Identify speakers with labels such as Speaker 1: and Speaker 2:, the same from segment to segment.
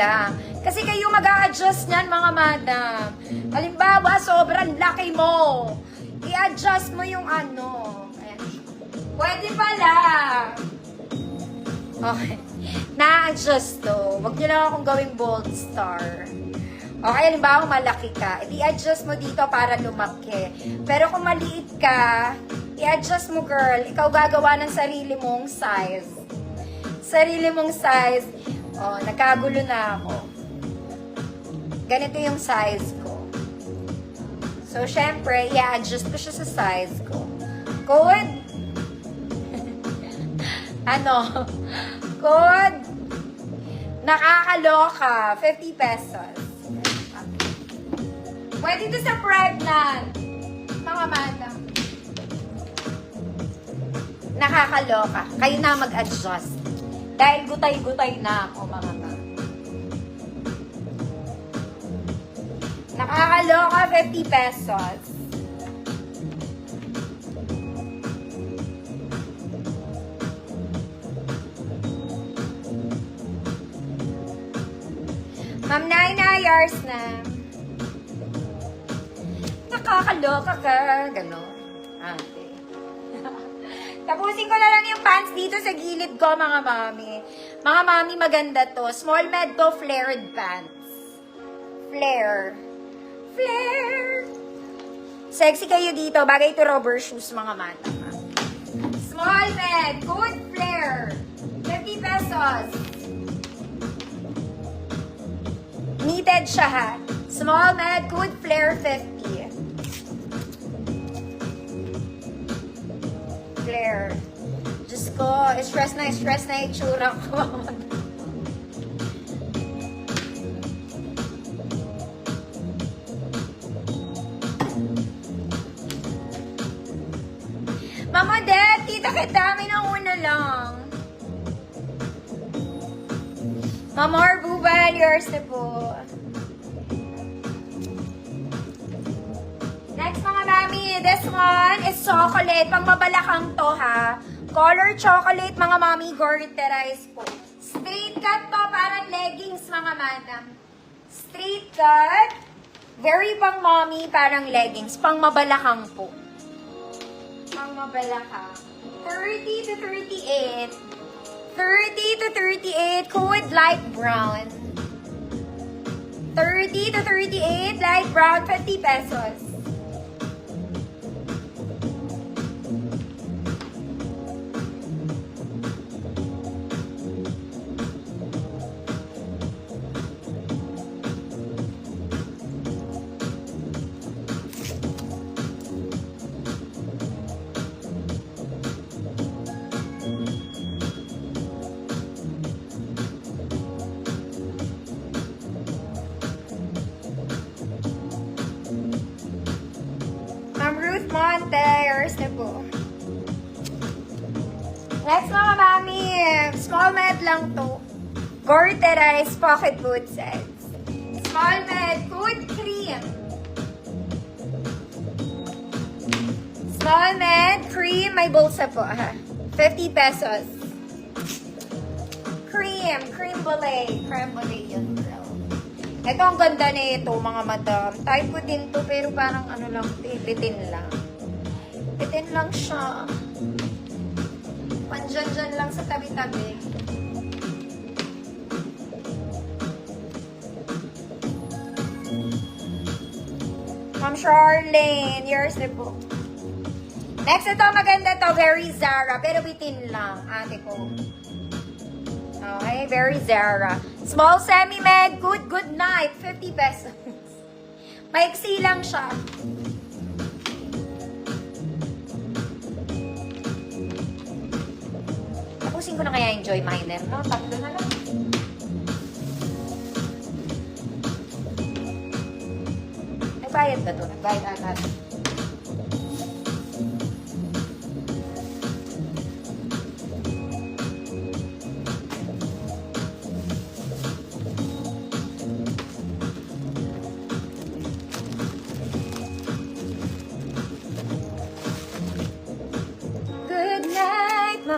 Speaker 1: lang. Kasi kayo mag-a-adjust niyan, mga madam. Halimbawa, sobrang laki mo. I-adjust mo yung ano. Ayan. Pwede pala. Okay. Na-adjust to. Huwag niyo lang akong gawing bold star. Okay, halimbawa malaki ka. I-adjust mo dito para lumaki. Pero kung maliit ka, i-adjust mo, girl. Ikaw gagawa ng sarili mong size. Sarili mong size. Oh, nagkagulo na ako. Ganito yung size ko. So, syempre, i-adjust ko siya sa size ko. Code? Ano? Code? Nakakaloka. 50 pesos. Pwede ito sa pregnant. Mga madam. Nakakaloka. Kayo na mag-adjust. Dahil gutay-gutay na ako, mga ka. Nakakaloka, 50 pesos. Ma'am Naina, yours na. Nakakaloka ka. Ganon. Ate. Tapusin ko na lang yung pants dito sa gilid ko, mga mami. Mga mami, maganda to. Small med to, flared pants. Flare. Flare. Sexy kayo dito. Bagay to rubber shoes, mga mata. Small med. Good flare. 50 pesos. Knitted siya, ha. Small med, good flare, 50. Flare. Diyos ko, stress na itsura ko. Mama Dad, tita kita, may nauna lang. Mama Arbuban, yours na po. Next, mga mami, this one is chocolate. Pang mabalakang to, ha. Color chocolate, mga mami, gorterize po. Straight cut to, parang leggings, mga madam. Straight cut. Very pang mommy, parang leggings. Pang mabalakang po. Pang mabalakang. 30 to 38. 30 to 38, code light brown. 30 to 38, light brown, 50 pesos. Monte, yours na po. Next, mga mami, small med lang to. Gorterize pocket boot sets. Small med, good cream. Small med, cream, may bulsa po, ha. 50 pesos. Cream brulee. Creme brulee yun, girl. Ito, ang ganda na ito, mga madam. Type ko din to, pero parang ano lang, bitin lang. Bitin lang siya. Pandyan-dyan lang sa tabi-tabi. Ma'am Charlene, yours na po. Next, ito, maganda to, very Zara, pero bitin lang, ate ko. Okay, very Zara. Small semi-med, good night, 50 pesos. Maiksi lang siya. Tapusin ko na kaya yung Joy Miner, no? Tatlo na lang. Nagbayad na to. Nagbayad ata.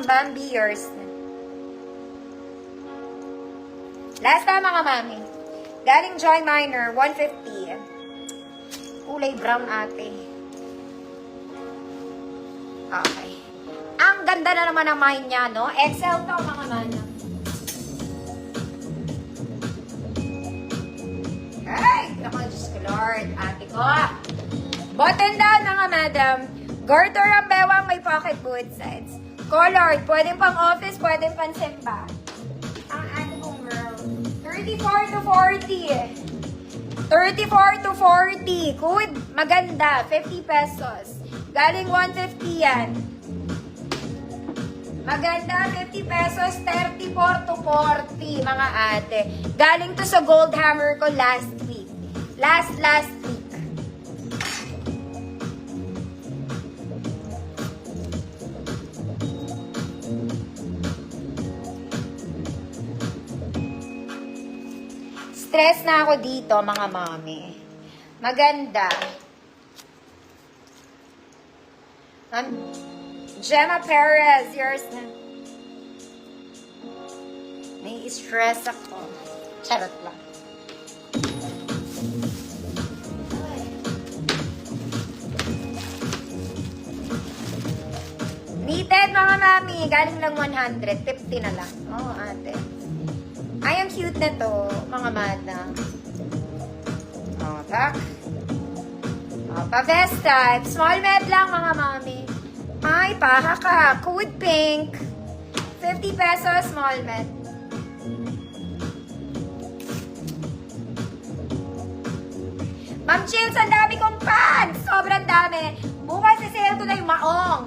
Speaker 1: Bambi, yours na. Last na mga mami. Galing Joy Minor, 150. Kulay brown ate. Okay. Ang ganda na naman ng mine niya, no? XL to mga mami. Ay! Ako, Diyos ko Lord. Ate ko. Button down mga madam. Garter ang bewang may pocket both sides. Colored. Pwedeng pang office, pwedeng pang simba. Ang ate kong girl. 34 to 40. 34 to 40. Good. Maganda. 50 pesos. Galing 150 yan. Maganda. 50 pesos. 34 to 40 mga ate. Galing to sa gold hammer ko last week. Last week. Stress na ako dito, mga mami. Maganda. Gemma Perez, yours na. May stress ako. Charot lang. Knitted, mga mami. Galing lang 100. 50 na lang. Oh, ate. Ay, ang cute na to, mga madam. O, tak. O, pa-vest type. Small med lang, mga mami. Ay, paha ka. Code pink. 50 pesos, small med. Ma'am Chills, ang dami kong pants. Sobrang dami. Bukas sisale ko na yung maong.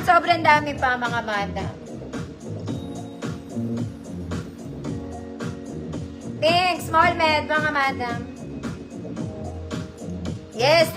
Speaker 1: Sobrang dami pa mga madam. Pink, small med mga madam. Yes.